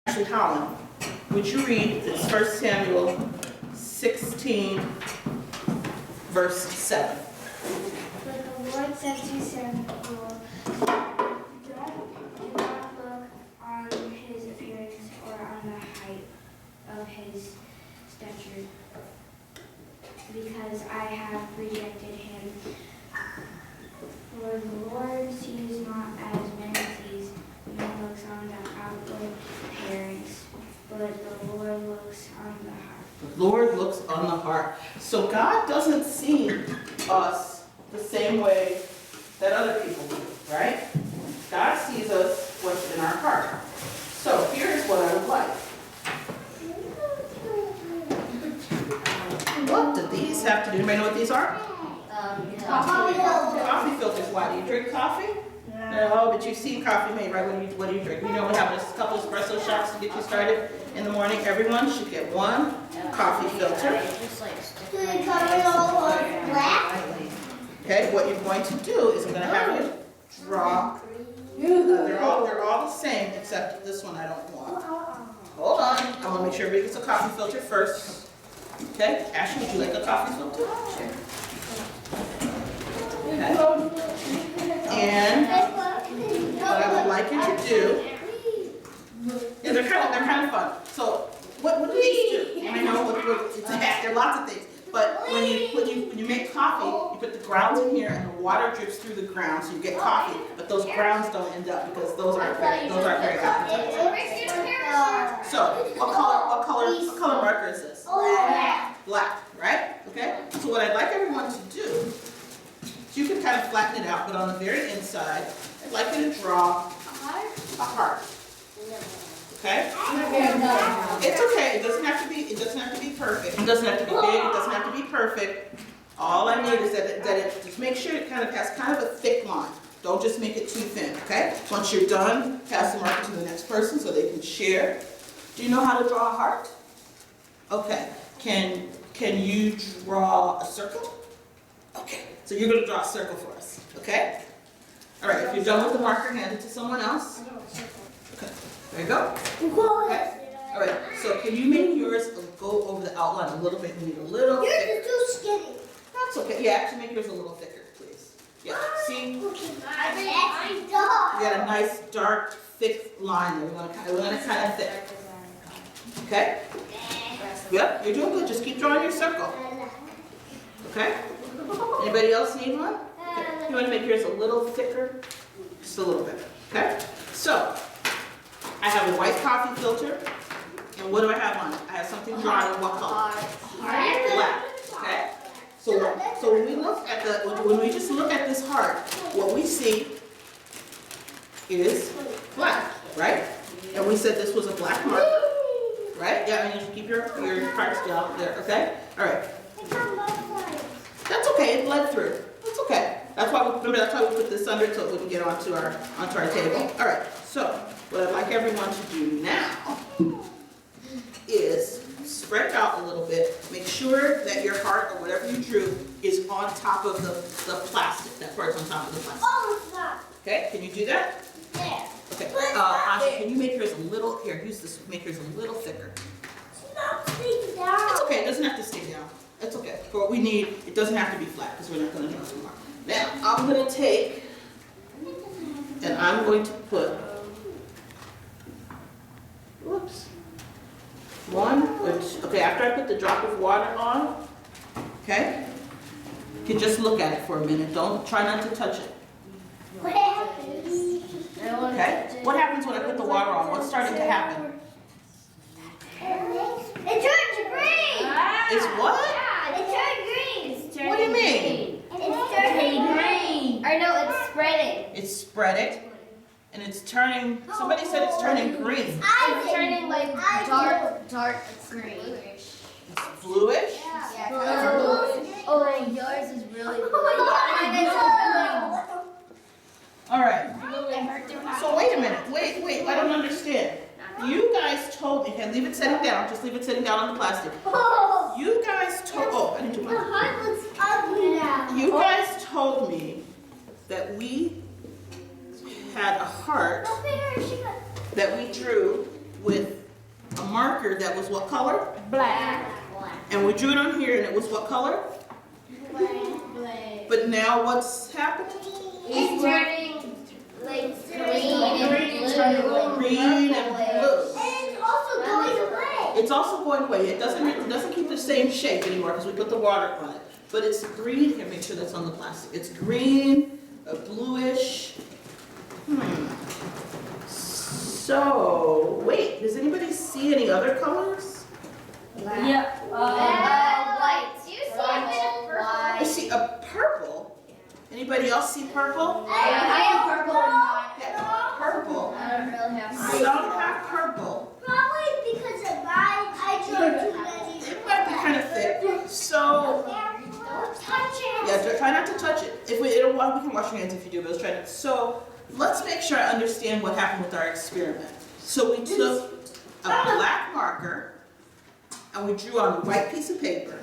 Ashley Holland, would you read this 1 Samuel 16, verse 7? But the Lord said to Samuel, do not look on his appearance or on the height of his stature, because I have rejected him. For the Lord sees not as man sees. Man looks on the outward appearance, but the Lord looks on the heart. The Lord looks on the heart. So God doesn't see us the same way that other people do, right? God sees us what's in our heart. So here's what I would like. What do these have to do? Anybody know what these are? Coffee filters. Why? Do you drink coffee? No, but you've seen coffee made, right? What do you drink? You know, we have a couple espresso shots to get you started in the morning. Everyone should get one coffee filter. Okay, what you're going to do is I'm going to have you draw. They're all the same except this one I don't want. Hold on. I want to make sure everybody gets a coffee filter first. Okay, Ashley, would you like a coffee filter? Sure. Okay. And what I would like you to do, yeah, they're kind of fun. So what do these do? I know it's a hack. There are lots of things. But when you make coffee, you put the grounds in here, and the water drips through the grounds, so you get coffee. But those grounds don't end up because those aren't very appetizing. So what color marker is this? Black, right? Okay. So what I'd like everyone to do is you can kind of flatten it out, but on the very inside, I'd like you to draw a heart. Okay? It's okay. It doesn't have to be perfect. It doesn't have to be big. It doesn't have to be perfect. All I need is that it just make sure it kind of has kind of a thick line. Don't just make it too thin, okay? Once you're done, pass the marker to the next person so they can share. Do you know how to draw a heart? Okay. Can you draw a circle? Okay. So you're going to draw a circle for us, okay? All right. If you're done with the marker, hand it to someone else. Okay. There you go. Okay. All right. So can you make yours go over the outline a little bit? You need a little thicker. Yours is too skinny. That's okay. Yeah, actually make yours a little thicker, please. Yeah. See? You I got a nice dark, thick line there. We're gonna kind of thick. Okay? Yep, you're doing good. Just keep drawing your circle. Okay? Anybody else need one? Okay. You want to make yours a little thicker? Just a little bit. Okay? So, I have a white coffee filter. And what do I have on it? I have something drawn in what color? Black. Okay? So when we look at when we just look at this heart, what we see is black, right? And we said this was a black mark. Right? Yeah, and you keep your parts down there, okay? All right. That's okay, it bled through. That's okay. That's why we put this under so we can get onto our table. All right, so what I'd like everyone to do now is spread out a little bit. Make sure that your heart or whatever you drew is on top of the plastic. That part's on top of the plastic. Oh, it's not. Okay, can you do that? Yeah. Okay, Asha, can you make yours a little, here, use this, make yours a little thicker. It's not staying down. It's okay, it doesn't have to stay down. It's okay. For what we need, it doesn't have to be flat because we're not going to do it tomorrow. Now, I'm going to take, and I'm going to put, whoops, okay, after I put the drop of water on, okay, you can just look at it for a minute. Try not to touch it. What happens? Okay? What happens when I put the water on? What's starting to happen? It turns green. It's what? Yeah, it turned green. What do you mean? It's turning green. Or no, it's spreading. It's spreading, and it's turning, somebody said it's turning green. It's turning like dark green. It's bluish? Oh, yours is really All right. So wait a minute. Wait. I don't understand. You guys told me, okay, leave it sitting down. Just leave it sitting down on the plastic. You guys told, I didn't do The mine. heart looks ugly now. You guys told me that we had a heart that we drew with a marker that was what color? Black. And we drew it on here and it was what color? But now what's happening? It's turning like green and blue. Green and blue. And it's also going away. It's also going away. It doesn't keep the same shape anymore because we put the water on it. But it's green. Here, make sure that's on the plastic. It's green, a bluish. So, wait, does anybody see any other colors? Yeah. White. Do you see a bit of purple? I see a purple. Anybody else see purple? I have purple in mine. Yeah, purple. I don't really have Some have purple. Probably because of mine, I drew too many. It might be kind of thick. So, Don't touch it. yeah, try not to touch it. If we can wash your hands if you do, but let's try to. So, let's make sure I understand what happened with our experiment. So we took a black marker and we drew on a white piece of paper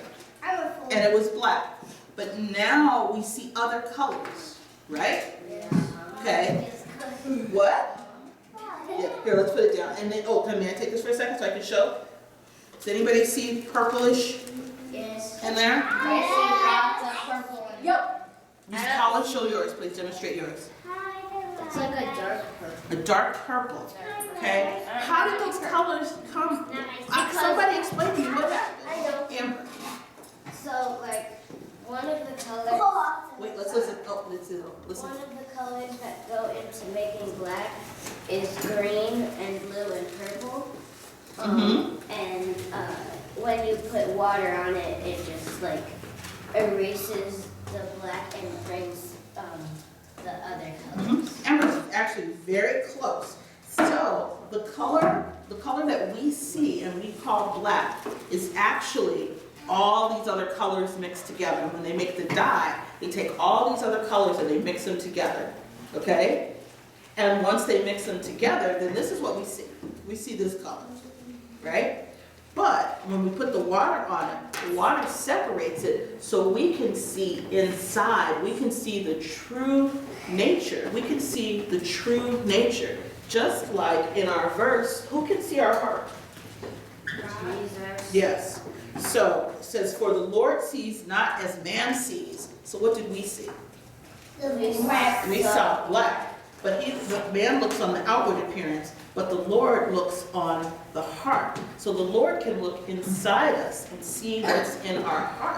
and it was black. But now we see other colors, right? Okay. What? Yeah, here, let's put it down. And then, oh, may I take this for a second so I can show? Does anybody see purplish Yes. in there? I see lots of purple. Yep. Use Colin, show yours, please demonstrate yours. It's like a dark purple. A dark purple, okay? How did those colors come? Somebody explain to me what happened. I know. Amber, So, like, one of the colors. wait, let's listen. Oh, listen. One of the colors that go into making black is green and blue and purple. And when you put water on it, it just like erases the black and brings the other colors. Amber's actually very close. So the color that we see and we call black is actually all these other colors mixed together. And when they make the dye, they take all these other colors and they mix them together, okay? And once they mix them together, then this is what we see. We see this color, right? But when we put the water on it, the water separates it so we can see inside. We can see the true nature. We can see the true nature. Just like in our verse, who can see our heart? Jesus. Yes. So it says, for the Lord sees not as man sees. So what did we see? We saw black. But the man looks on the outward appearance, but the Lord looks on the heart. So the Lord can look inside us and see what's in our heart.